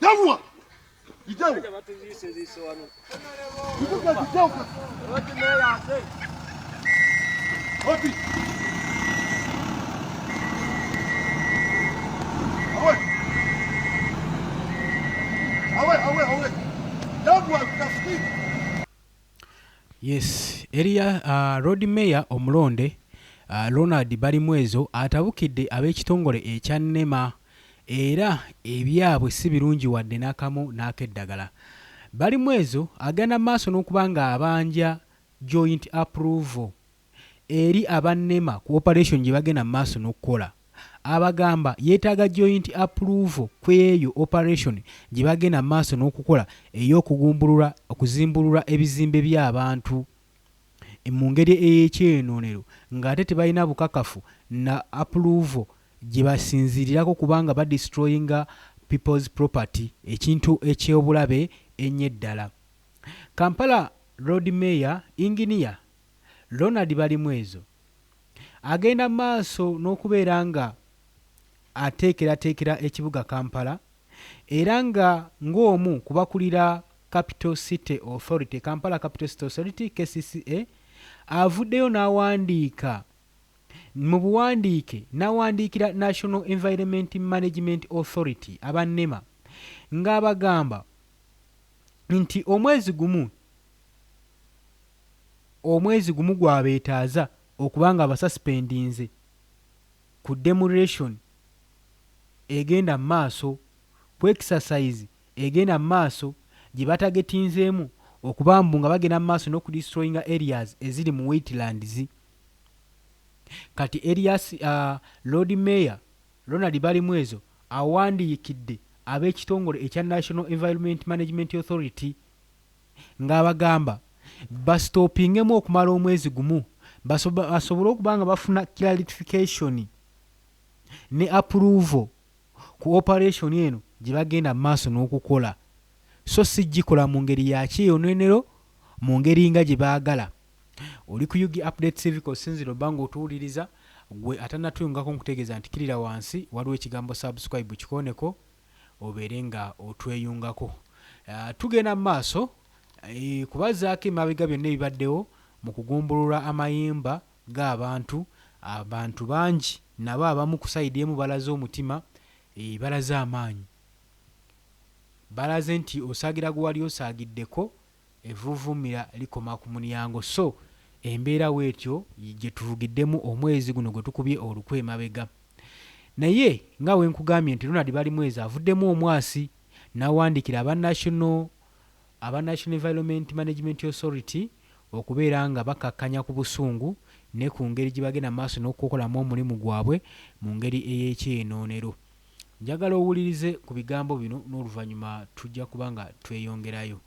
Yavua. Ijao. Wapi? Awe. Yavua kafiki. Yes, area road mayor omulonde Ronald Balimwezo atabukidde ab'ekitongole ekya NEMA era ebyabwe si birungi wadde n'akamu n'akeddagala. Balimwezo agenda maaso n'okuba nga abanja joint approval eri aba NEMA ku operation gye bagenda maaso n'okukola. Abagamba yeetaaga joint approval kweyo operation gye bagenda maaso n'okukola okuzimbulula ebizimbe by'abantu mu ngeri ey'ekyenoonero ng'ate tebalina bukakafu na approval gye basinziirirako kubanga badestroyinga people's property, ekintu eky'obulabe ennyo eddala. Kampala road mayor engineer Ronald Balimwezo agenda maaso n'okubeera nga ateekerateekera ekibuga Kampala era nga ng'omu kubakulira Capital City Authority, Kampala Capital City Authority KCCA, avuddeyo n'awandiika mu buwandiike n'awandiikira National Environment Management Authority aba NEMA ng'abagamba nti omwezi gumu gwabeetaaza okubanga abasuspendinze ku demolition egenda maaso, ku exercise egenda maaso gye batagetinzeemu okuba mbu nga bagenda maaso n'okudestroyinga areas eziri mu wetlands. Kati areas Lord Mayor Ronald Balimwezo awandiikidde ab'ekitongole ekya National Environment Management Authority ng'abagamba bastopingemu okumala omwezi gumu basobole okuba nga bafuna clarification ne approval ku operation eno gye bagenda maaso n'okukola, so si gikola mu ngeri ya kyeyonenero, mu ngeri nga gye baagala. Oli ku Yugi Update Civic osinzira obanga otuwuliriza gwe atanatuyungako nkutegeeza nti kirira wansi waliwo ekigambo subscribe kikoneko obeere nga otweyungako. Tugenda mu maaso kubazaako emabega byonna ebibaddewo mu kugumbulula amayimba g'abantu. Abantu bangi nabo abamu ku sayidi emu balaze omutima, balaze amaanyi, balaze nti osaagira gwe wali osaagiddeko evuvumira likoma ku mulyango. So embeera weetyo gye tuvugiddemu omwezi guno gwe tukubye olukwe emabega. Naye nga we nkugambye nti Ronald Balimwezo avuddemu omwasi n'awandiikira aba National Environment Management Authority okubeera nga bakakkanya ku busungu ne ku ngeri gye bagenda maaso n'okukolamu omulimu gwabwe mu ngeri ey'ekyenoonero. Njagala owulirize ku bigambo bino n'oluvannyuma tujja kuba nga tweyongerayo.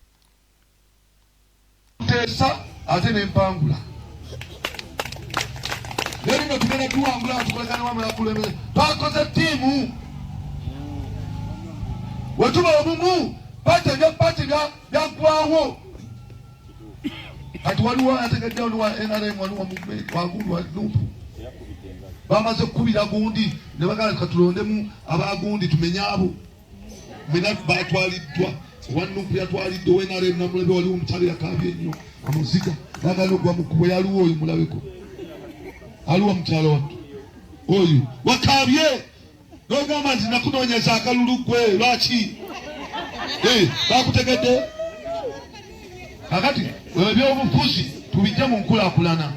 Teesa ate n'empangula. Leero nga tugenda tuwangula tukolagana wamu yakulembeze. Twakoze ttiimu. Wetuba obumu pati byaggwawo. Kati waliwo ategedde waliwo NRM waliwo wagundu wa Nuupu. Bamaze kukubira gundi ne bagala katulondemu abagundi tumenye abo. Mena batwaliddwa. Nuupu yatwalidde NRM namulebe waliwo omukyalo yakabye ennyo amuziga nagala ogwa mukubo yaliwo oyo mulabeko. Aliwo mukyalo wattu oyo wakabye n'ogamba nti nakunoonyeza akalulu gwe lwaki? Bakutegedde kakati ebyobufuzi tubijja mu nkulaakulana.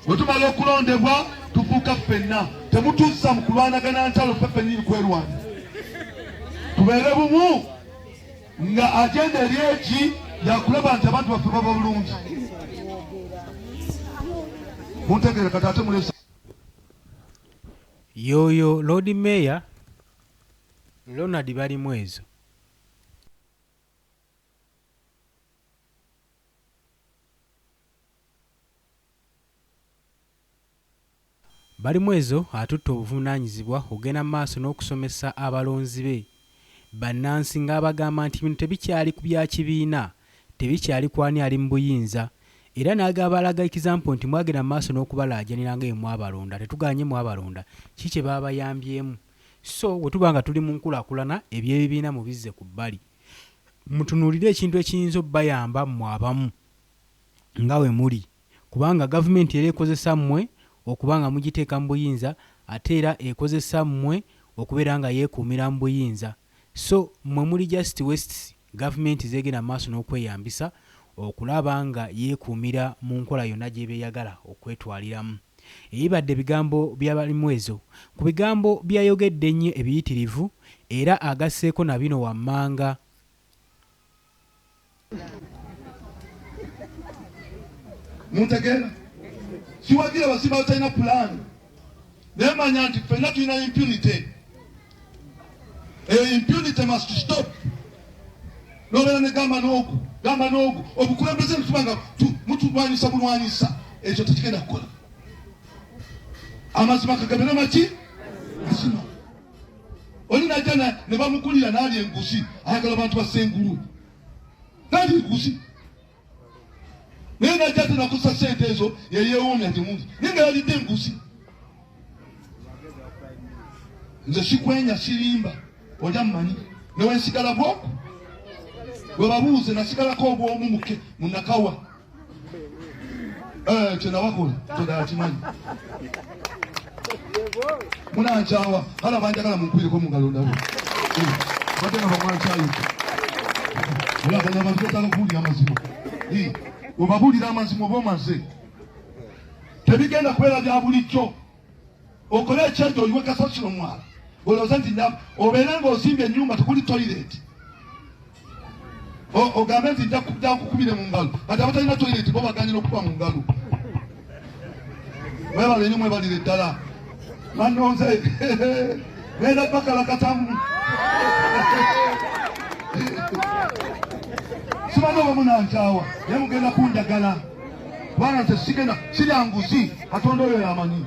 Bwe tumala okulondebwa tufuuka ffenna, temutuusa mu kulwanagana ntalo ffe ffennyini kwerwanya. Tubeere bumu nga agenda eri eki yakulaba nti abantu baffe baba bulungi. Muntegere kati ate mulesa yoyo Lord Mayor Ronald Balimwezo. Balimwezo atutte obuvunaanyizibwa ogenda maaso n'okusomesa abalonzi be bannansi ng'abagamba nti bino tebikyali ku bya kibiina, tebikyali kwani ali mu buyinza, era n'agamba alaga ekizampo nti mwagenda maaso n'okubalaajanira nga mwabalonda, tetuganye mwabalonda ki kye baabayambyemu. so bwe tuba nga tuli mu nkulaakulana ebyebibiina mubizze ku bbali mutunuulire ekintu ekiyinza obbayamba mmwe abamu nga we muli kubanga gavumenti era ekozesa mmwe okuba nga mugiteeka mu buyinza ate era ekozesa mmwe okubeera nga yeekuumira mu buyinza so mmwe muli just west gavumenti zeegenda mu maaso n'okweyambisa okulaba nga yeekuumira mu nkola yonna gy'ebeeyagala okwetwaliramu ebibadde ebigambo by'abalimu ezo ku bigambo byayogedde ennyo ebiyitirivu era agasseeko na bino wammanga muntegeera siwagira basiba batalina pulaani naye manya nti ffenna tulina impunity eyo impunity must stop nobeera ne gamba n'ogu obukulembeze netuba nga mutulwanyisa bulwanyisa ekyo tekigenda kukola amazima kagabire maki mazima oli najja ne bamukulira n'alya engusi ayagala abantu basengulu n'alya engusi naye najja ate nakusa sente ezo yeyewoomya nti mungi naye nga yalidde engusi nze sikwenya sirimba ojja mmanyi newensigala bwoku bwe babuuze nasigalako obwomu muke munakawa kyenawakola todakimanyi munankyawa hala banjagala munkwireko mungalo ndabo bate nga bamwankyayuka olaganya abantu betala okuwulira amazima webabuulira amazima oba omaze tebigenda kubeera bya bulijjo okole ekyejo oliwe kasasiro mwala olowooza nti obeere ngaozimbye ennyumba tekuli toilet ogambe nti nja kukubire mu ngalo ati abatalina toilet bo baganyira okuba mu ngalo mwebale nyo mwebalire ddala manonze genda bakalakatamu simanyi oba munankyawa naye mugenda kunjagala kubanga nze sigenda sirya nguzi katonda oyo yamanyi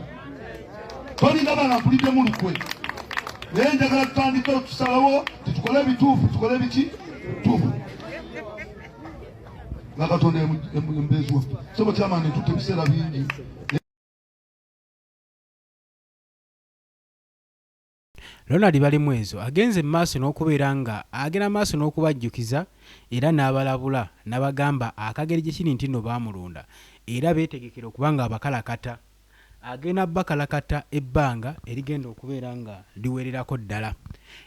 tolinga bana mpulidde mu lukwe naye njagala tutandike otusalawo titukole ebituufu tukole ebiki tuufu nga katonda embeezwa sobo kyamani tutte ebiseera bingi Ronald Balimwezo agenze maaso n'okubeera nga agenda maaso n'okubajjukiza era n'abalabula n'abagamba akageri gye kiri nti nno baamulonda era beetegekera okuba nga abakalakata agenda bakalakata ebbanga erigenda okubeera nga liwererako ddala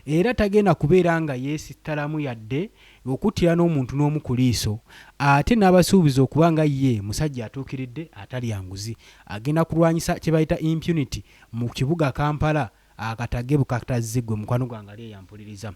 era tagenda kubeera nga yeesittalamu yadde okuttira n'omuntu n'omu ku liiso ate n'abasuubiza okuba nga ye musajja atuukiridde atalya nguzi agenda kulwanyisa kye bayita impunity mu kibuga Kampala akatage bukatazzigwe mukwano gwange ali eyampuliriza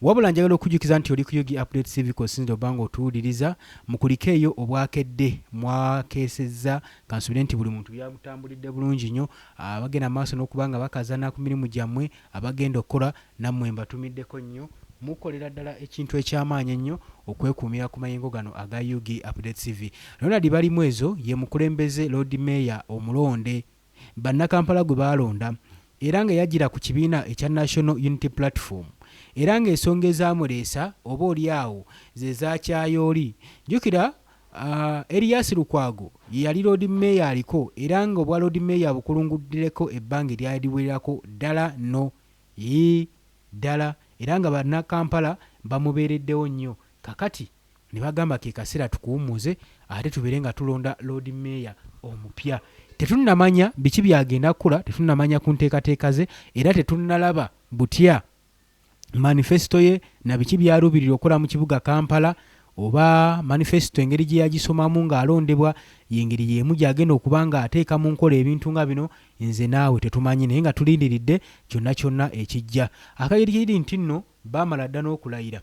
wabula njagala okujjukiza nti oli ku Yogi Update TV kosinza obanga otuwuliriza mukulike eyo obwakedde mwakeesezza kansubire nti buli muntu byamutambulidde bulungi nnyo abagenda maaso n'okuba nga bakazana ku mirimu gyammwe abagenda okukola nammwe mbatumiddeko nnyo mukolera ddala ekintu ekyamaanyi ennyo okwekuumira ku mayengo gano aga Yogi Update TV. Ronald Balimwezo ye mukulembeze Lord Mayor omulonde bannakampala gwe baalonda era nga yajjira ku kibiina ekya National Unity Platform era nga ensonga ezaamuleesa oba oli awo ze zakyayooli jjukira Erias Lukwago ye yali Lord Mayor aliko era nga obwa Lord Mayor bukulunguddireko ebbanga eryaliwererako ddala no ddala era nga bannakampala bamubeereddewo nnyo kakati ne bagamba ke kaseera tukuwummuze ate tubeere nga tulonda Lord Mayor omupya tetunnamanya biki byagenda kukula tetunnamanya ku nteekateeka ze era tetunnalaba butya manifesto ye na biki byaluubirira okukola mu kibuga Kampala oba manifesto engeri gye yagisomamu ng'alondebwa yengeri yeemu gyagenda okuba nga ateeka mu nkola ebintu nga bino nze naawe tetumanyi naye nga tulindiridde kyonna kyonna ekijja akageri kiri nti nno baamala dda n'okulayira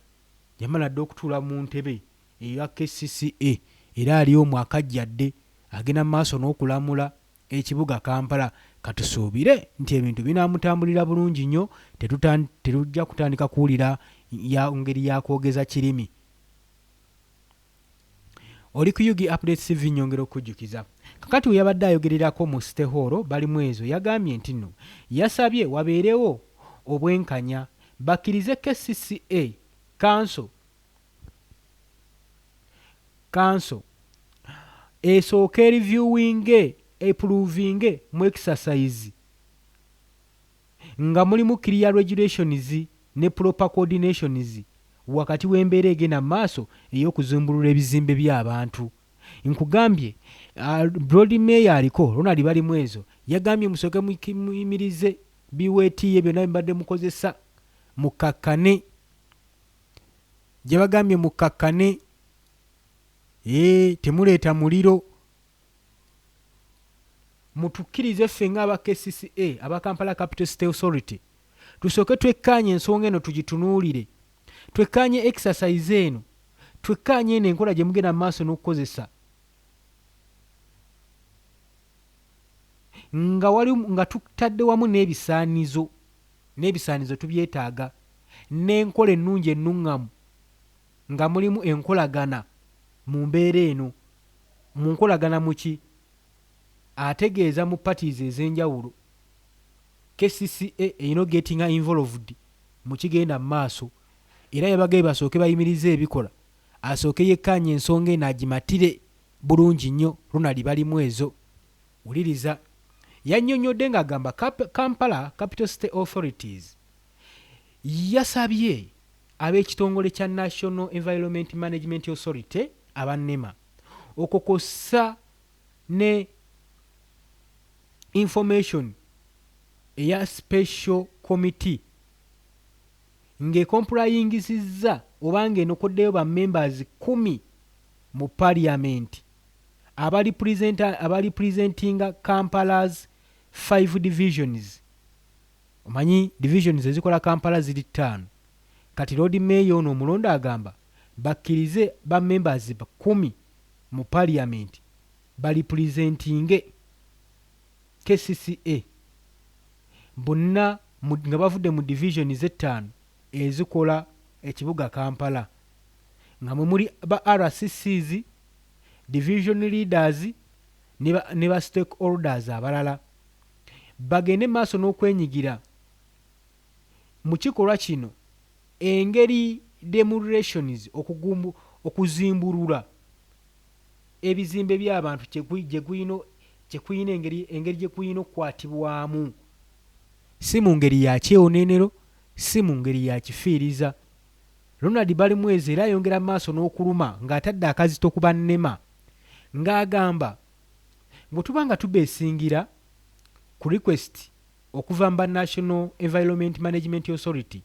yamala dda okutuula mu ntebe eya KCCA era ali omu akajjadde agenda mu maaso n'okulamula ekibuga Kampala katusuubire nti ebintu binaamutambulira bulungi nnyo tetujja kutandika kuwulira ya ngeri yakwogeza kirimi. Oli ku Yogi Update TV nyongera okujjukiza kakati we yabadde ayogererako mu Stehoro Balimwezo yagambye nti nno yasabye wabeerewo obwenkanya bakkirize KCCA kanso esooke reviewing approving mu exercise nga mulimu clear regulations ne proper coordinations wakati w'embeera egenda maaso ey'okuzimbulula ebizimbe by'abantu. Nkugambye Broad Mayor aliko Ronald Balimwezo yagambye musooke muyimirize biweetiye byonna mbadde mukozesa mukakkane, gye bagambye mukakkane, temuleeta muliro. Mutukkirize ffe ng'aba KCCA aba Kampala Capital City Authority tusooke twekkaanye ensonga eno tugitunuulire, twekkaanye exercise eno, twekkaanye eno enkola gye mugenda mu maaso n'okukozesa nga tutadde wamu n'ebisaanizo tubyetaaga, n'enkola ennungi ennuŋŋamu nga mulimu enkolagana mu mbeera eno. Mu nkolagana mu ki? Ategeeza mu parties ez'enjawulo. KCCA erina gettinga involved mu kigenda mu maaso, era yabagaye basooke bayimirize ebikola, asooke yekkaanye ensonga eno agimatire bulungi nnyo. Ronald Balimwezo wuliriza yannyonnyodde ng'agamba Kampala Capital City Authorities yasabye ab'ekitongole kya National Environment Management Authority aba NEMA okukosa ne information eya special committee ng'ekomplayingizizza oba ng'enokoddeyo ba members 10 mu parliament abali presentinga Kampala's 5 divisions. Omanyi divisions ezikola Kampala ziri 5. Kati Lord Mayor ono omulonda agamba bakkirize ba members 10 mu parliament bali presentinge KCCA bonna nga bavudde mu divisions 5 ezikola ekibuga Kampala, nga mwe muli ba RCCs, division leaders ne ba stakeholders abalala. Bagende maaso n'okwenyigira mu kikolwa kino engeri demolitions okuzimbulula ebizimbe by'abantu gye kuyina engeri gye kuyina okukwatibwamu, si mu ngeri ya kyewonenero, si mu ngeri ya kifiiriza. Ronald Balimwezo era ayongera maaso n'okuluma ng'atadde akazito ku bannema ng'agamba bwe tuba nga tubeesingira ku request okuva mu National Environment Management Authority,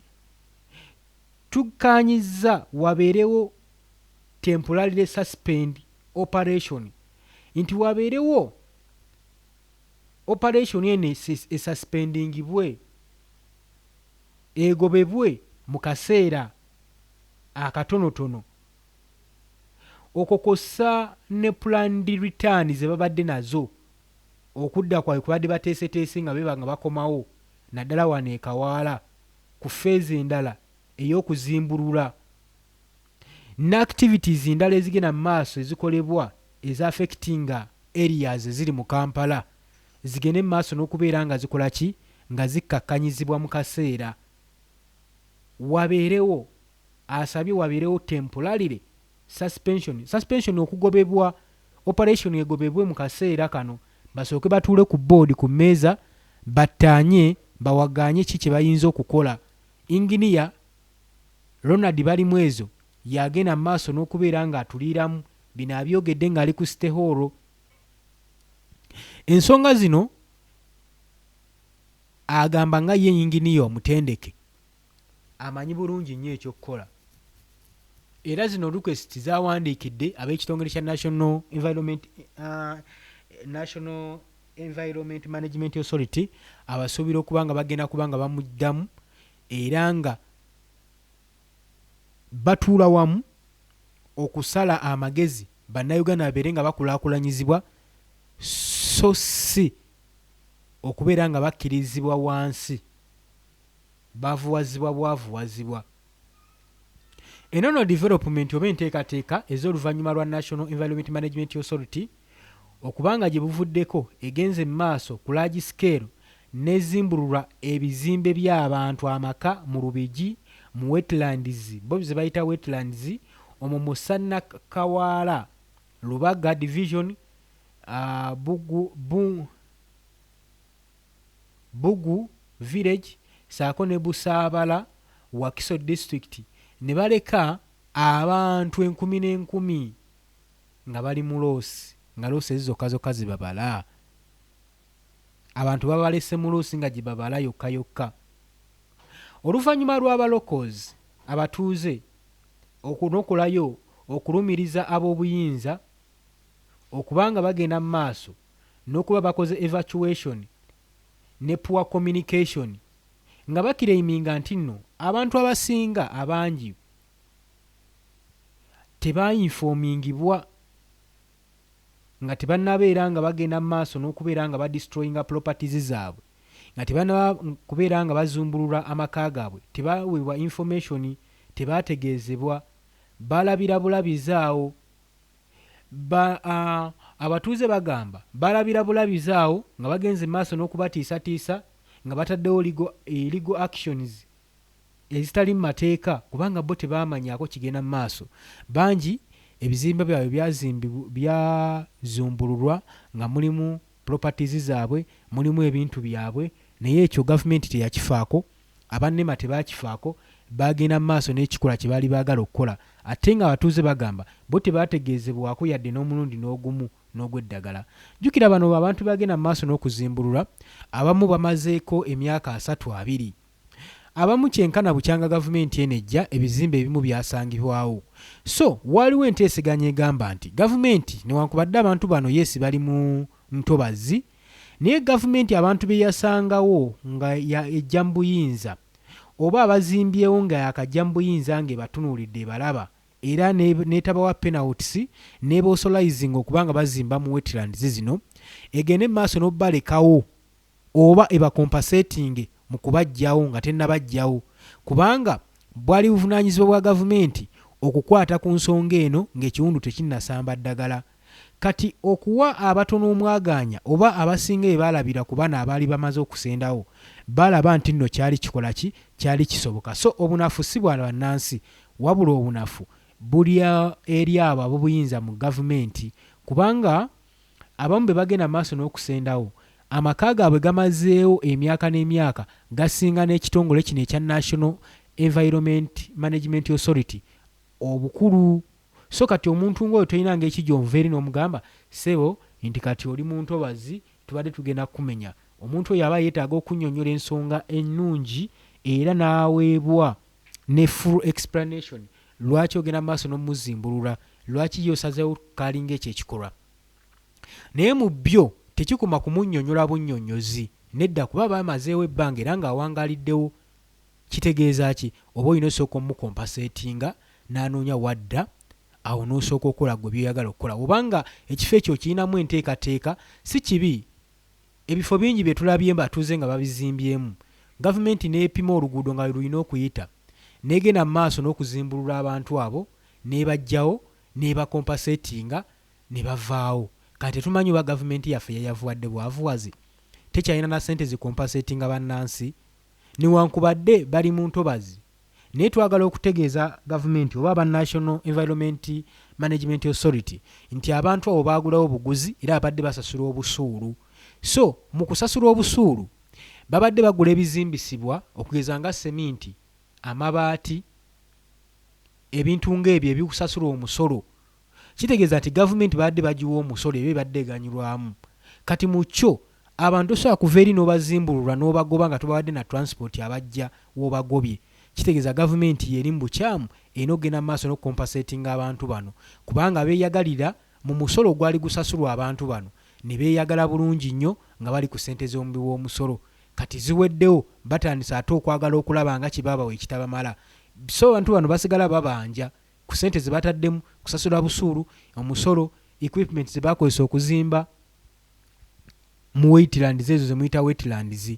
tukkaanyizza wabeerewo temporary suspend operation, nti wabeerewo operation eno esuspendingibwe, egobebwe mu kaseera akatonotono, okukosa ne planned return ze babadde nazo okudda kwabwe kubadde bateeseteese nga beba nga bakomawo naddala wano e Kawaala ku feezi endala ey'okuzimbulula n'activities endala ezigenda mu maaso ezikolebwa ezaffectinga areas eziri mu Kampala zigende mu maaso n'okubeera nga zikola ki, nga zikkakkanyizibwa mu kaseera. Wabeerewo asabye wabeerewo temporary suspension okugobebwa, operation egobebwe mu kaseera kano, basooke batuule ku board ku mmeeza battaanye bawagaanye ki kye bayinza okukola. Inginiya Ronald Balimwezo yagenda mu maaso n'okubeera ng'atuliiramu bino abyogedde ng'ali ku City Hall. Ensonga zino agamba nga ye inginiya omutendeke amanyi bulungi nnyo ekyokukola, era zino request zawandiikidde ab'ekitongole kya National Environment Management Authority abasuubira okuba nga bagenda kuba nga bamuddamu era nga batuula wamu okusala amagezi bannayuganda babeere nga bakulaakulanyizibwa, so si okubeera nga bakkirizibwa wansi bavuwazibwa bwavuwazibwa. Enono development oba enteekateeka ez'oluvannyuma lwa National Environment Management Authority okubanga gye buvuddeko egenze mu maaso ku large scale n'ezimbululwa ebizimbe by'abantu amaka mu Lubigi, mu wetlands, bo ze bayita wetlands, omwo mu Kawaala, Lubaga division, Bugu village saako ne Busaabala Wakiso district ne baleka abantu 10,000 nga bali mu loosi nga loosi zokka zokka zibabala. Abantu babalese mu loosi nga gye babala yokka yokka. Oluvannyuma lw'abalokoozi abatuuze okunokolayo okulumiriza ab'obuyinza okubanga bagenda mu maaso n'okuba bakoze evacuation ne poor communication nga bakireiminga nti nno abantu abasinga abangi tebayinfoomingibwa nga tebannabeera nga bagenda mu maaso n'okubeera nga badestroyinga properties zaabwe, nga tebannakubeera nga bazumbulula amaka gaabwe, tebaweebwa information, tebategeezebwa, balabira bulabizaawo. Abatuuze bagamba balabira bulabizaawo nga bagenze mu maaso n'okubatiisatiisa nga bataddewo legal actions ezitali mu mateeka kubanga bo tebamanyaako kigenda mu maaso. Bangi ebizimbe byabwe byazumbululwa nga mulimu properties zaabwe, mulimu ebintu byabwe, naye ekyo gavumenti teyakifaako, abannema tebakifaako, bagenda mu maaso n'ekikola kye baali baagala okukola. Ate nga abatuuze bagamba bo tebategeezebwako yadde n'omulundi n'ogumu n'ogw'eddagala. Jjukira bano abantu bagenda mu maaso n'okuzimbulula abamu bamazeeko emyaka 32. Abamu kyenkana bukyanga gavumenti eno ejja ebizimbe ebimu byasangibwawo. So waliwo enteeseganya egamba nti gavumenti newankubadde abantu bano yesi bali mu ntobazi, naye gavumenti abantu be yasangawo nga ejja mu buyinza oba abazimbyewo nga yakajja mu buyinza ng'ebatunuulidde balaba era n'etabawa penalties n'ebosolaizing okubanga bazimba mu wetlands zino, egende mu maaso n'obalekawo oba ebakompensating mu kubajjawo nga tennabajjawo, kubanga bwali buvunaanyizibwa bwa gavumenti okukwata ku nsonga eno ng'ekiwundu tekinnasamba ddagala. Kati okuwa abatono omwaganya oba abasinga ebalabira ku bana abaali bamaze okusendawo balaba nti nno kyali kikola ki, kyali kisoboka. So obunafu si bwa bannansi wabula obunafu buli eri abo ab'obuyinza mu gavumenti, kubanga abamu be bagenda maaso n'okusendawo amaka gaabwe gamazeewo emyaka n'emyaka gasinga n'ekitongole kino ekya National Environment Management Authority obukulu. So kati omuntu ng'oyo tolina ng'ekijomva eri n'omugamba sebo nti kati oli mu ntobazi tubadde tugenda kumenya. Omuntu oyo aba yeetaaga okunnyonnyola ensonga ennungi era n'aweebwa ne full explanation lwaki ogenda mu maaso n'omuzimbulula, lwaki yosazeewo kalinga ekyo ekikolwa. Naye mu byo tekikoma kumunnyonnyola bunnyonnyozi nedda kuba bamazeewo ebbanga era ng'awangaliddewo. Kitegeeza ki? Oba olina osooka omukompasetinga n'anoonya wadda awo n'osooka okukola gwe byoyagala okukola. Obanga ekifo ekyo kirinamu enteekateeka si kibi. Ebifo bingi bye tulabye mbatuuze nga babizimbyemu, gavumenti n'epima oluguudo nga lulina okuyita, n'egenda mu maaso n'okuzimbulula abantu abo, n'ebajjawo n'ebakompasetinga ne bavaawo. Kati tetumanyi oba gavumenti yaffe yayavuwadde bwavuwazi, tekyalina na ssente zikompasetinga bannansi newankubadde bali mu ntobazi. Naye twagala okutegeeza gavumenti oba aba National Environment Management Authority nti abantu abo baagulawo buguzi era babadde basasula obusuulu. So mu kusasula obusuulu babadde bagula ebizimbisibwa okugeza nga seminti, amabaati, ebintu ng'ebyo ebikusasula omusolo. Kitegeeza nti gavumenti badde bagiwa omusolo ebyo badde eganyulwamu. Kati mu kyo abantu osobola kuva eri n'obazimbulula n'obagoba nga tobadde na transport abajja w'obagobye. Kitegeeza gavumenti yeri mu bukyamu erina okugenda mu maaso n'okukompasetinga abantu bano kubanga beeyagalira mu musolo gwali gusasulwa abantu bano ne beeyagala bulungi nnyo nga bali ku ssente z'omubi w'omusolo. Kati ziweddewo batandise ate okwagala okulaba nga kibabawa ekitabamala. So abantu bano basigala babanja ku ssente ze bataddemu kusasula busuulu, omusolo, equipment ze bakozesa okuzimba mu wetlands ezo ze muyita wetlands.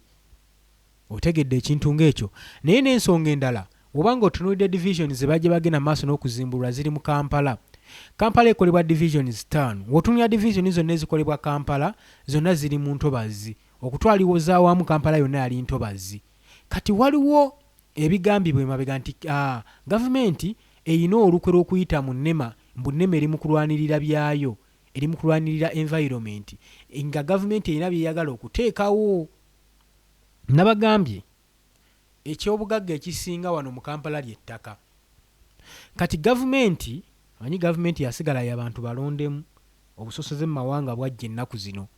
Otegedde ekintu ng'ekyo. Naye n'ensonga endala obanga otunuulidde divisions ze bajja bagenda maaso n'okuzimbulwa ziri mu Kampala. Kampala ekolebwa divisions 5. W'otunulira divisions zonna ezikolebwa Kampala zonna ziri mu ntobazi. Okutwaliwoza awamu Kampala yonna yali ntobazi. Kati waliwo ebigambibwa emabega nti gavumenti erina olukwe lw'okuyita mu nnema, mbu nnema eri mu kulwanirira byayo, eri mu kulwanirira environment, nga gavumenti erina byeyagala okuteekawo. Nabagambye ekyobugagga ekisinga wano mu Kampala ly'ettaka. Kati gavumenti yasigala y'abantu balondemu, obusosoze mu mawanga bwajja ennaku zino.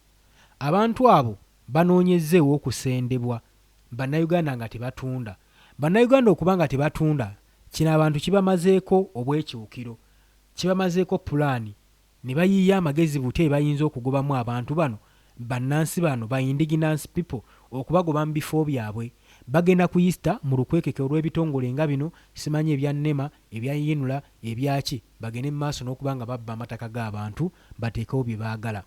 Abantu abo banoonyezza ew'okusendebwa, bannayuganda nga tebatunda. Bannayuganda okuba nga tebatunda, kino abantu kibamazeeko obwekyukiro, kibamazeeko pulaani, ne bayiiya amagezi buti bayinza okugobamu abantu bano, bannansi bano, ba indigenous people, okubagoba mu bifo byabwe. Bagenda ku Easter mu lukwekeke olw'ebitongole nga bino, simanyi ebya NEMA, ebya Yinula, ebyaki, bagende mu maaso n'okuba nga babba amataka g'abantu, bateekewo bye baagala.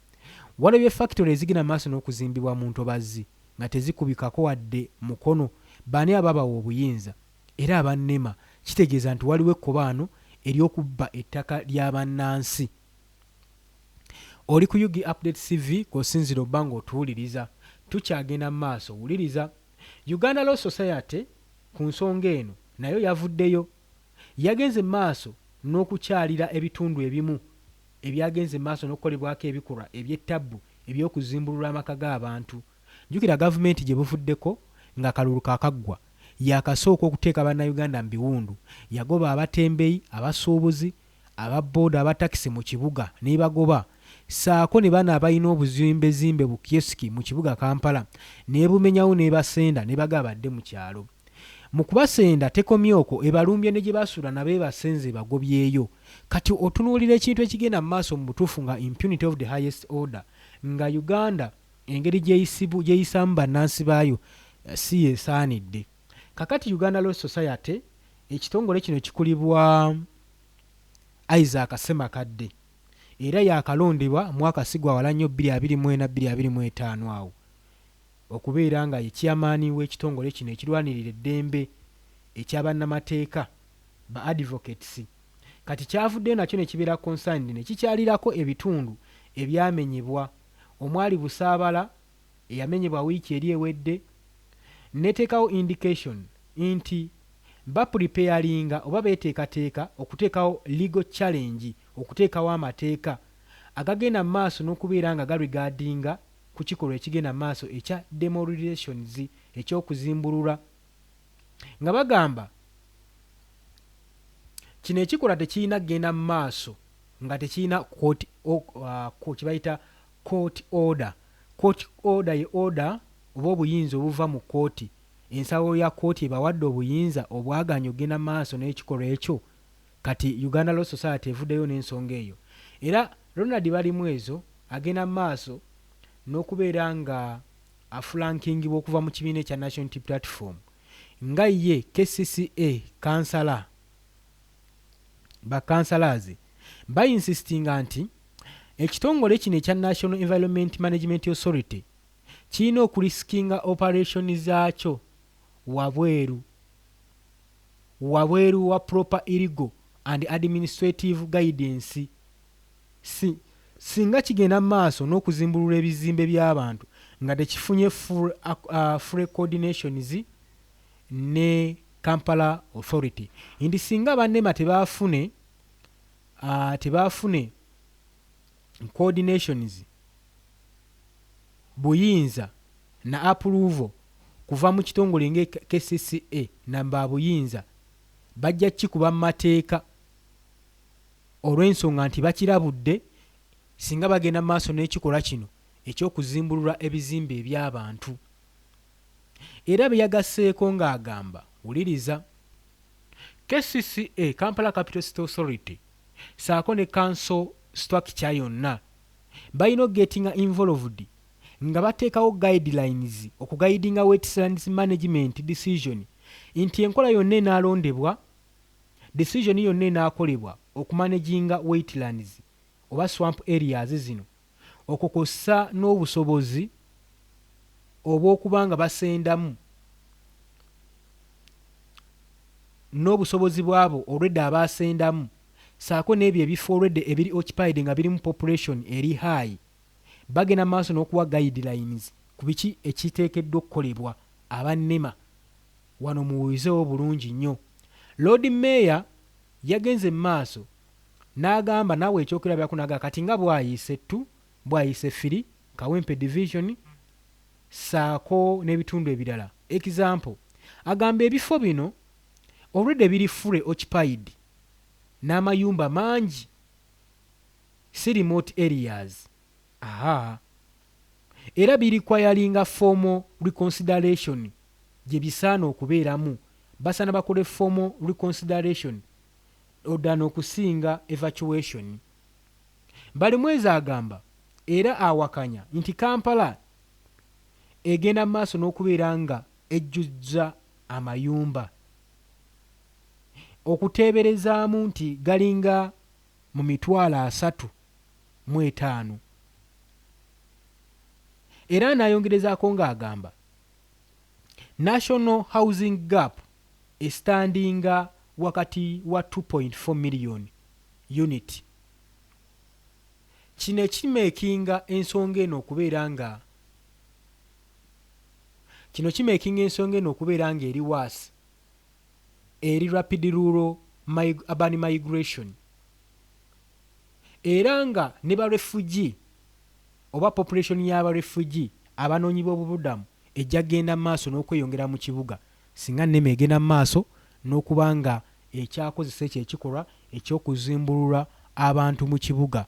Waliwo factory ezigenda mu maaso n'okuzimbibwa mu ntobazzi nga tezikubikako wadde mukono. Baani ababawa obuyinza? Era aba NEMA. Kitegeeza nti waliwo ekkobaano ery'okubba ettaka ly'abannansi. Oli ku UG Update TV kw'osinzira obba ng'otuwuliriza. Tukyagenda mu maaso, wuliriza. Uganda Law Society ku nsonga eno nayo yavuddeyo. Yagenze maaso n'okukyalira ebitundu ebimu ebyagenze maaso n'okukolebwako ebikolwa eby'ettabbu eby'okuzimbulula amaka g'abantu. Jjukira gavumenti gye buvuddeko nga kalulu kaakaggwa, yakasooka okuteeka bannayuganda mu biwundu. Yagoba abatembeeyi, abasuubuzi, ababooda, abatakisi mu kibuga n'ebagoba. Saako ne bana abalina obuzimbezimbe bu kioski mu kibuga Kampala n'ebumenyawo n'ebasenda ne bagabadde mu kyalo. Mu kubasenda tekomyoko ebalumbye ne gye basuula nabe basenze bagobyeyo. Kati otunuulira ekintu ekigenda mu maaso mu butuufu nga impunity of the highest order, nga Uganda engeri gyeyisaamu bannansi baayo si yesaanidde. Kakati Uganda Law Society ekitongole kino kikulibwa Isaac Ssemakadde era yakalondebwa mwaka sigwa wala nnyo 2024-2025 awo okubeera nga ye chairman w'ekitongole kino ekirwanirira eddembe eky'abannamateeka ba advocates. Kati kyavuddeyo nakyo ne kibeera concerned ne kikyalirako ebitundu ebyamenyebwa, omwali Busaabala eyamenyebwa wiiki eri ewedde, neteekawo indication nti bapreparinga oba beteekateeka okuteekawo legal challenge, okuteekawo amateeka agagenda mu maaso n'okubeera nga garegardinga ku kikolwa ekigenda mu maaso ekya demolitions, ekyokuzimbulula, nga bagamba kino ekikolwa tekirina kgenda mu maaso nga tekirina kibayita court order. Court order ye order oba obuyinza obuva mu kooti, ensawo ya kooti ebawadde obuyinza obwaganya ogenda mu maaso n'ekikolwa ekyo. Kati Uganda Law Society evuddeyo n'ensonga eyo, era Ronald Balimwezo agenda mu maaso n'okubeera nga afulankingibwa okuva mu kibiina ekya National Unity Platform nga ye KCCA kansala. Bakansalaze bayinsistinga nti ekitongole kino ekya National Environment Management Authority kirina okuriskinga operation zaakyo wabweru wa proper illegal and administrative guidance. Singa kigenda maaso n'okuzimbulula ebizimbe by'abantu nga tekifunye full coordinations ne Kampala Authority. Indi singa bannema tebaafune coordinations, buyinza na approval kuva mu kitongole nge KCCA namba buyinza, bajja kikuba mu mateeka olw'ensonga nti bakirabudde singa bagenda maaso n'ekikola kino ekyokuzimbulula ebizimbe eby'abantu. Era beyagasseeko ng'agamba, wuliriza, KCCA Kampala Capital City Authority saako ne council structure yonna balina gettinga involved nga bateekawo guidelines okuguidinga wetlands management decision, nti enkola yonna enaalondebwa, decision yonna enaakolebwa okumanaginga wetlands oba swamp areas zino, okukosa n'obusobozi obw'okuba nga basendamu n'obusobozi bwabo olwedde abaasendamu, saako n'ebyo ebifo olwedde ebiri occupied nga birimu population eri high, bagenda maaso n'okuwa guidelines ku biki ekiteekeddwa okukolebwa abannema. Wano muwizeewo bulungi nnyo. Lord Mayor yagenze maaso n'agamba naawe ekyokulabirako n'agamba kati nga bwayise ttu, bwayise firi Kawempe division saako n'ebitundu ebirala. Example, agamba ebifo bino already biri fully occupied n'amayumba mangi, si remote areas. Era biriquiringa formal reconsideration gye bisaana okubeeramu. Basaana bakole formal reconsideration oddana okusinga evacuation. Balimwezi agamba era awakanya nti Kampala egenda mu maaso n'okubeera nga ejjuzza amayumba okuteeberezaamu nti galinga mu 35,000. Era n'ayongerezaako ng'agamba national housing gap estandinga wakati wa 2.4 million unit. Kino kimeekinga ensonga eno okubeera nga eri waasi eri rapid rural urban migration, era nga ne barefugi oba population y'abarefugi abanoonyi b'obubudamu ejja genda mu maaso n'okweyongera mu kibuga singa nneme egenda mu maaso n'okuba nga ekyakozesa ekyo ekikolwa ekyokuzimbulula abantu mu kibuga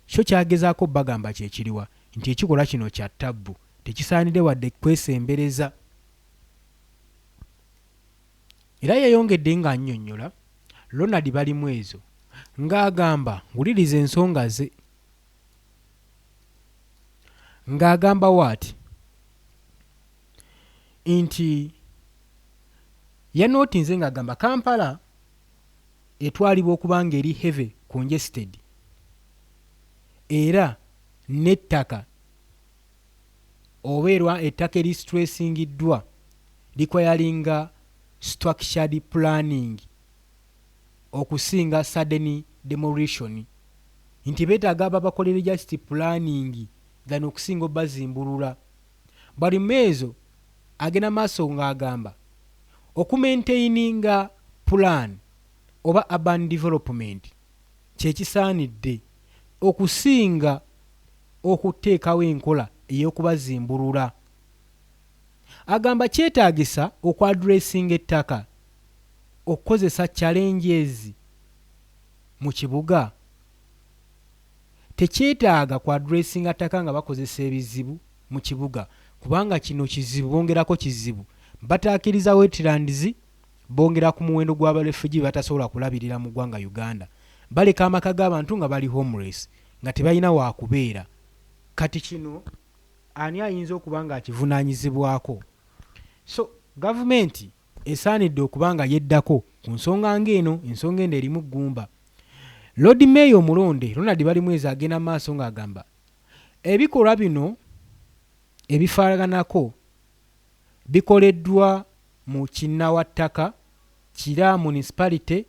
kyo kyagezaako bagamba kyekiriwa nti ekikolwa kino kya ttabbu tekisaanidde wadde kwesembereza. Era yayongedde ng'annyonnyola Ronald Balimwezo ng'agamba wuliriza ensonga ze ng'agamba waati nti yanootinze ng'agamba Kampala etwalibwa okuba nga eri heavy congested era n'ettaka obeerwa ettaka eristressingiddwa likwayalinga structured planning okusinga sudden demolition, nti beetaaga ababakolere just planning than okusinga obazimbulula. Balimwezo agenda maaso ng'agamba okumaintaininga plan oba urban development kyekisaanidde okusinga okuteekawo enkola ey'okubazimbulula. Agamba kyetaagisa okwadressinga ettaka okukozesa challenges mu kibuga, tekyetaaga kwadressinga ttaka nga bakozesa ebizibu mu kibuga kubanga kino kizibu bongerako kizibu. Bataakiriza wetlands bongera ku muwendo gw'abarefugi batasobola kulabirira mu ggwanga Uganda, baleka amaka g'abantu nga bali homeless nga tebalina waakubeera. Kati kino ani ayinza okuba nga akivunaanyizibwako? So gavumenti esaanidde okuba nga yeddako ku nsonga ng'eno, ensonga eno erimu ggumba. Lord Mayor omulonde Ronald Balimwezi agenda maaso ng'agamba ebikolwa bino ebifaaganako bikoleddwa mu Kinnawattaka, Kira Municipality,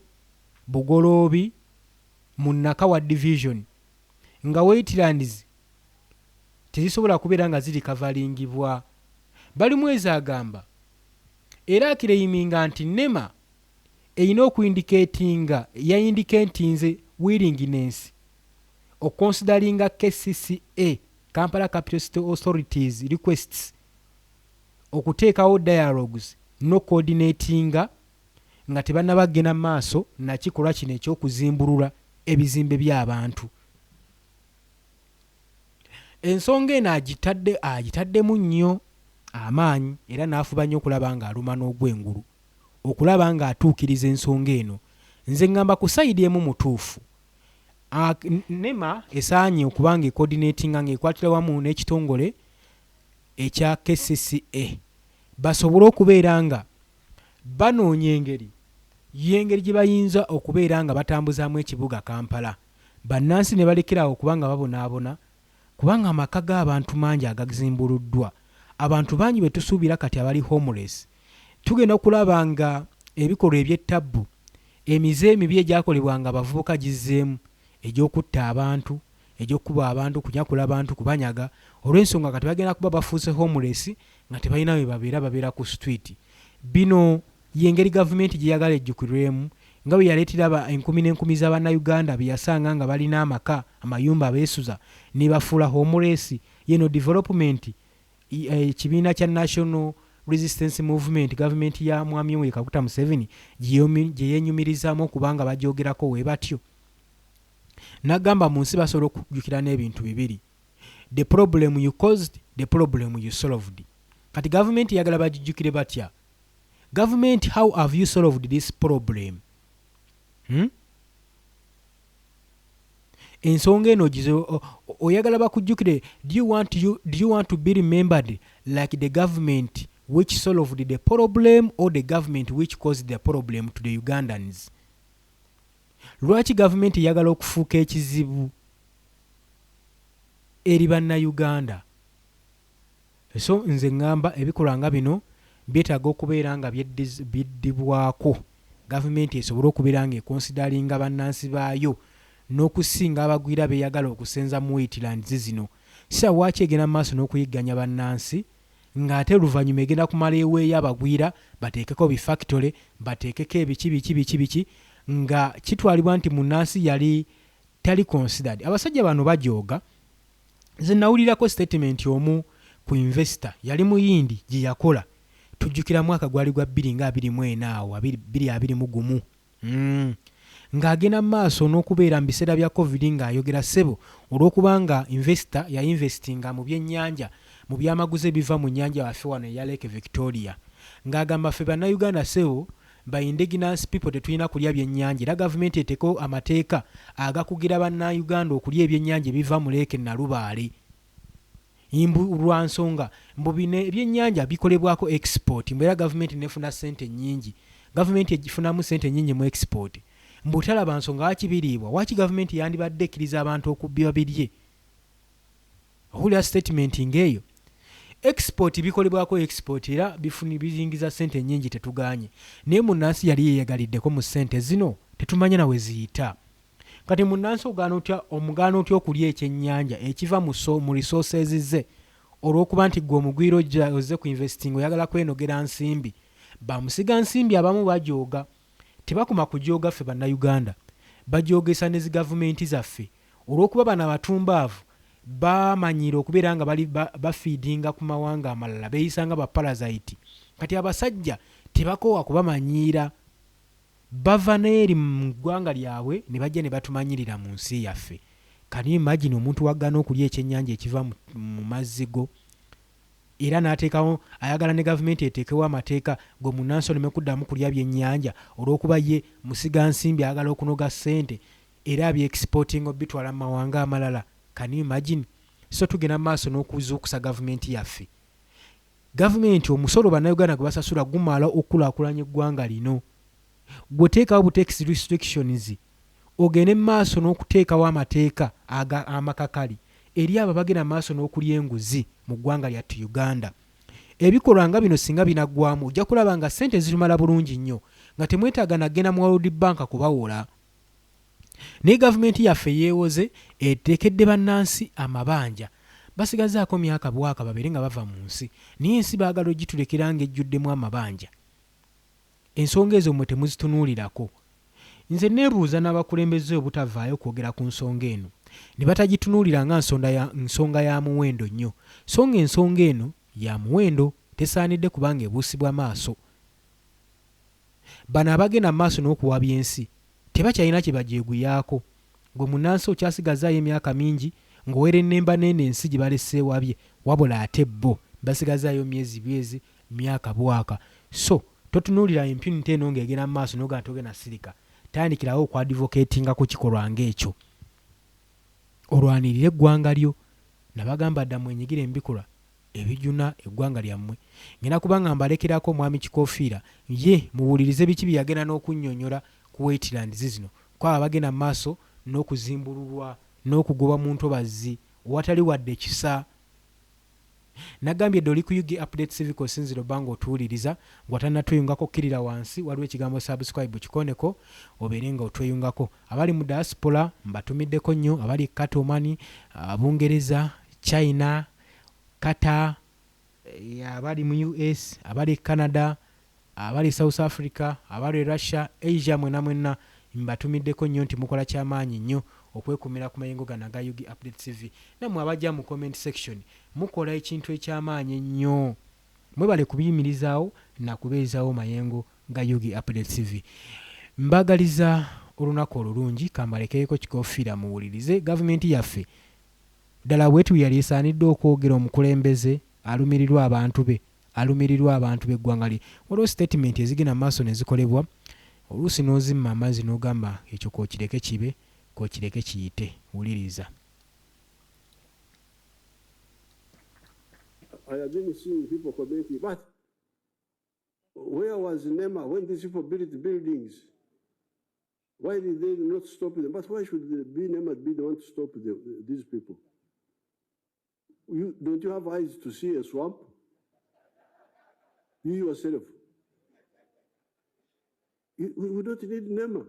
Bugoloobi, mu Nakawa Division, nga wetlands tezisobola kubeera nga ziri kavalingibwa. Balimwezi agamba era akireiminga nti NEMA erina okuindikatinga yayindikatinze willingness okonsideringa KCCA Kampala Capital City Authorities requests okuteekawo dialogues no coordinatinga nga tebannabagenda maaso na kikolwa kino ekyokuzimbulula ebizimbe by'abantu. Ensonga eno agitaddemu nnyo amaanyi era n'afuba nnyo okulaba nga aluma n'ogw'engulu okulaba nga atuukiriza ensonga eno. Nze ngamba ku sayidi emu mutuufu NEMA esaanye okuba nga ecoordinatinga ng'ekwatira wamu n'ekitongole ekya KCCA basobole okubeera nga banoonya engeri gye bayinza okubeera nga batambuzaamu ekibuga Kampala, bannansi ne balekerawo okuba nga babonaabona kubanga amaka g'abantu mangi agazimbuluddwa. Abantu bangi be tusuubira kati abali homeless. Tugenda okulaba nga ebikolwa eby'ettabbu, emize emibi egyakolebwanga abavubuka gizzeemu, egy'okutta abantu, egy'okkuba abantu, kunyakula abantu, kubanyaga, olw'ensonga kati bagenda kuba bafuuse homeless nga tebalina we babeera ku street. Bino y'engeri gavumenti gye yagala ejjukirwemu nga bwe yaleetera enkumi n'enkumi z'Abannayuganda be yasanga nga balina amaka, amayumba abeesuza ne bafuula homeless. Yeno development ekibiina kya National resistance movement government ya mwami Yoweri Kaguta Museveni gye yenyumirizamu okubanga bajoogerako we batyo. Nagamba mu nsi basobola okujjukira n'ebintu bibiri: the problem you caused, the problem you solved. Kati government yagala bajijjukire batya? Government, how have you solved this problem? Ensonga eno oyagala bakujjukire. Do you want to be remembered like the government which solved the problem or the government which caused the problem to the Ugandans? Lwaki government yagala okufuuka ekizibu eri bannayuganda? So nze ngamba ebikolwa nga bino byetaaga okubeera nga byeddibwako. Government esobole okubeera nga ekonsidalinga bannansi baayo n'okusinga abagwira beyagala okusenza mu wetlands zino. Sisa waaki egenda maaso n'okuyigganya bannansi ng'ate oluvannyuma egenda kumala eweeyo abagwira bateekeko bifactory, bateekeko ebiki nga kitwalibwa nti munnansi yali tali considered. Abasajja bano bajooga. Nze nawulirako statement omu ku investor yali muyindi gye yakola. Tujjukira mwaka gwali gwa 2024 awo 2021 ng'agenda maaso n'okubeera mu biseera bya covid ng'ayogera ssebo olw'okubanga investor yainvestinga mu byennyanja, mu byamaguzi ebiva mu nnyanja waffe wano eya Lake Victoria, ng'agamba ffe bannayuganda ssebo by indigenous people tetulina kulya byennyanja era gavumenti eteeko amateeka agakugira bannayuganda okulya ebyennyanja ebiva mu Lake Nalubaale. Lwa nsonga mbu bino ebyennyanja bikolebwako export, mbera gavumenti nefuna ssente nnyingi. Gavumenti egifunamu ssente nnyingi mu export. Mbu talaba nsonga waki biriibwa, waki gavumenti yandibadde ekkiriza abantu okubbiwa birye? Owulira statement ng'eyo. Export bikolebwako export era bizingiza ssente nnyingi tetuganye. Naye munnansi yali yeeyagaliddeko mu ssente zino tetumanya nawe ziyita. Kati munnansi omugaana otya okulya ekyennyanja ekiva mu resources ze olw'okuba nti gwe omugwira ozze ku investing oyagala kwenogera nsimbi. Bamusiga nsimbi abamu bajooga. Tebakuma kujooga ffe bannayuganda, bajoogesa ne zi gavumenti zaffe olw'okuba bano abatumbaavu bamanyiira okubeera nga bafiidinga ku mawanga amalala beeyisanga baparasite. Kati abasajja tebakoowa kubamanyiira, bava n'eri mu ggwanga lyabwe ne bajja ne batumanyirira mu nsi yaffe. Kani imagine omuntu waggana okulya ekyennyanja ekiva mu mazzi go era n'ateekawo ayagala ne gavumenti eteekewo amateeka gwe munnansi oleme kuddamu kulya byennyanja olw'okuba ye musiga nsimbi ayagala okunoga ssente era bye-exporting bitwala mu mawanga amalala. Can you imagine? So tugenda maaso n'okuzuukusa gavumenti yaffe. Gavumenti omusolo bannayuganda gwe basasula gumala okukulaakulanya eggwanga lino. Gwe teekawo butex restrictions, ogende maaso n'okuteekawo amateeka amakakali eri abo bagenda maaso n'okulya enguzi mu ggwanga lyattu Uganda. Ebikolwa nga bino singa binaggwamu ojja kulaba nga ssente zirumala bulungi nnyo nga temwetaaga nagenda mu World Bank kubawola. Naye gavumenti yaffe yeewoze eteekedde bannansi amabanja. Basigazaako myaka bwaka babere nga bava mu nsi, naye ensi baagala ogitulekera ng'ejjuddemu amabanja. Ensonga ezo mmwe temuzitunuulirako. Nze neebuuza n'abakulembeze obutavaayo kwogera ku nsonga eno ne batagitunuulira nga nsonga ya muwendo nnyo. So nga ensonga eno ya muwendo tesaanidde kubanga ebuusibwa maaso. Bano abagenda maaso n'okuwabya ensi tebakyalina kye bajeeguyaako. Gwe munnansi okyasigazaayo emyaka mingi ng'owera ennemba n'eno ensi gye balesseewabye, wabula ate bo basigazaayo myezi myaka bwaka. So totunuulira impunity eno ng'egenda maaso n'ogenda togenda sirika. Tandikirawo okwadvocatinga ku kikolwa ng'ekyo. Olwanirire eggwanga lyo. Nabagamba dda mwenyigire embikolwa ebijuna eggwanga lyammwe. Ngenda kubanga mbalekerako omwami Kikoofiira ye muwulirize biki bye yagenda n'okunnyonnyola ku wetlands zino kwaba bagenda mu maaso n'okuzimbululwa n'okugobwa mu ntobazzi watali wadde ekisa. Nagambye dde oli ku UG Update Civic Sinziro banga otuwuliriza ng'otannatweyungako kkirira wansi waliwo ekigambo subscribe kikoneko obeere nga otweyungako. Abali mu diaspora mbatumiddeko nnyo, abali Katomani, Bungereza, China, Qatar, abali mu US, abali Canada, abali South Africa, abali Russia, Asia mwenna mbatumiddeko nnyo nti mukola kyamaanyi nnyo okwekumira ku mayengo gano aga UG Update TV. Nammwe abajja mu comment section mukola ekintu ekyamaanyi ennyo mwebale kubiyimirizaawo nakubeezaawo mayengo nga Yugi Updates TV. Mbagaliza olunaku olulungi, kambalekeeko kikofiira muwulirize. Gavumenti yaffe ddala bwetu yali esaanidde okwogera omukulembeze alumirirwa abantu be, alumirirwa abantu b'eggwanga lye. Waliwo statement ezigenda mu maaso ne zikolebwa, oluusi n'ozimma amazzi n'ogamba ekyo kookireke kibe, kookireke kiyite. Wuliriza. I have been seeing people commenting, but where was NEMA when these people built buildings? Why did they not stop them? But why should NEMA be the one to stop these people? Don't you have eyes to see a swamp? You yourself. We don't need NEMA.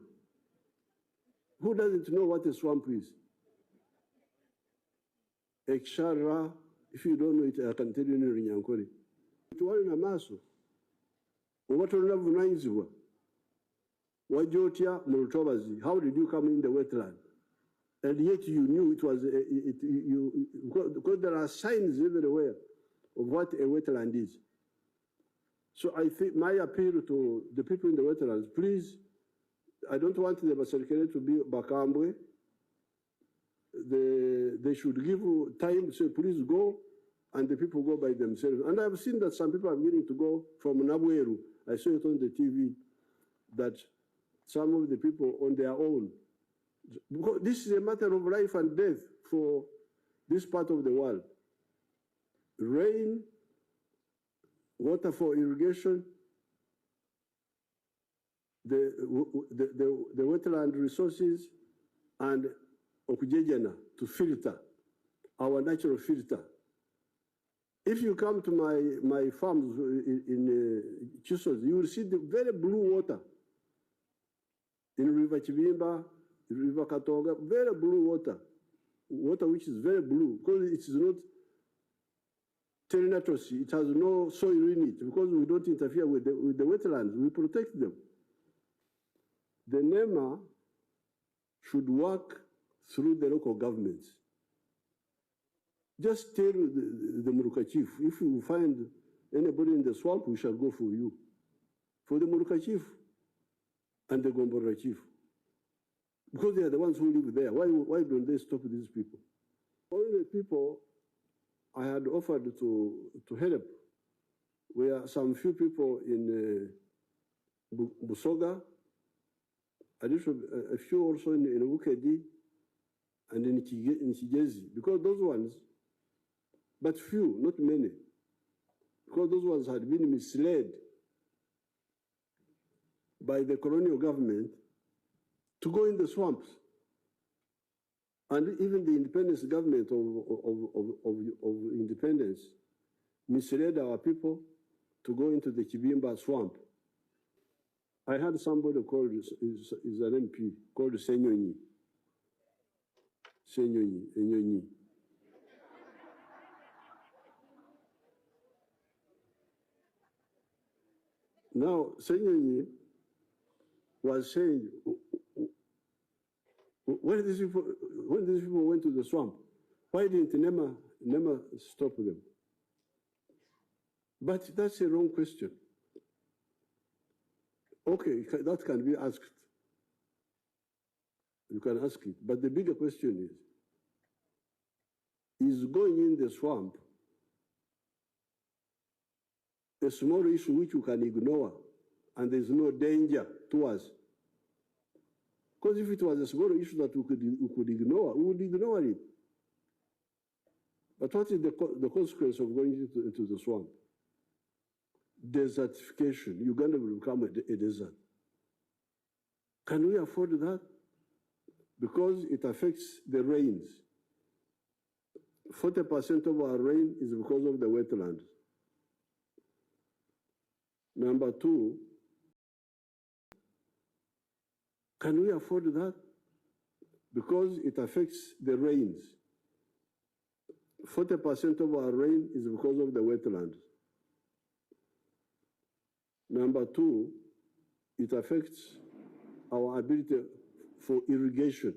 Who doesn't know what a swamp is? Ekshara, if you don't know it, I can tell you in Runyankore. Tuwali na maso. Obatolina vunanyizibwa. Wajotya mu lutobazi. How did you come in the wetland? And yet you knew it was, because there are signs everywhere of what a wetland is. So I think my appeal to the people in the wetlands, please, I don't want the Baserikale to be Bakambwe. They should give time, say, please go, and the people go by themselves. And I've seen that some people are willing to go from Nabweru. I saw it on the TV, that some of the people on their own, because this is a matter of life and death for this part of the world. Rain, water for irrigation, the wetland resources, and okujejana to filter, our natural filter. If you come to my farms in Chisos, you will see the very blue water in River Chibimba, River Katonga, very blue water, water which is very blue, because it is not terrinatosi, it has no soil in it, because we don't interfere with the wetlands, we protect them. The NEMA should work through the local governments. Just tell the Muruka chief, if you find anybody in the swamp, we shall go for you. For the Muruka chief and the Gombora chief. Because they are the ones who live there. Why don't they stop these people? Only people I had offered to help were some few people in Busoga, a few also in Ukedi, and in Kigezi, because those ones, but few, not many, because those ones had been misled by the colonial government to go in the swamps. And even the independence government of independence misled our people to go into the Kibimba swamp. I had somebody called, is an MP, called Senyonyi. Enyonyi. Now, Senyonyi was saying, when these people went to the swamp, why didn't NEMA stop them? But that's a wrong question. Okay, that can be asked. You can ask it. But the bigger question is going in the swamp a small issue which you can ignore and there's no danger to us? Because if it was a small issue that we could ignore, we would ignore it. But what is the consequence of going into the swamp? Desertification. Uganda will become a desert. Can we afford that? Because it affects the rains. 40% of our rain is because of the wetlands. Number two, can we afford that? Because it affects the rains. 40% of our rain is because of the wetlands. Number two, it affects our ability for irrigation.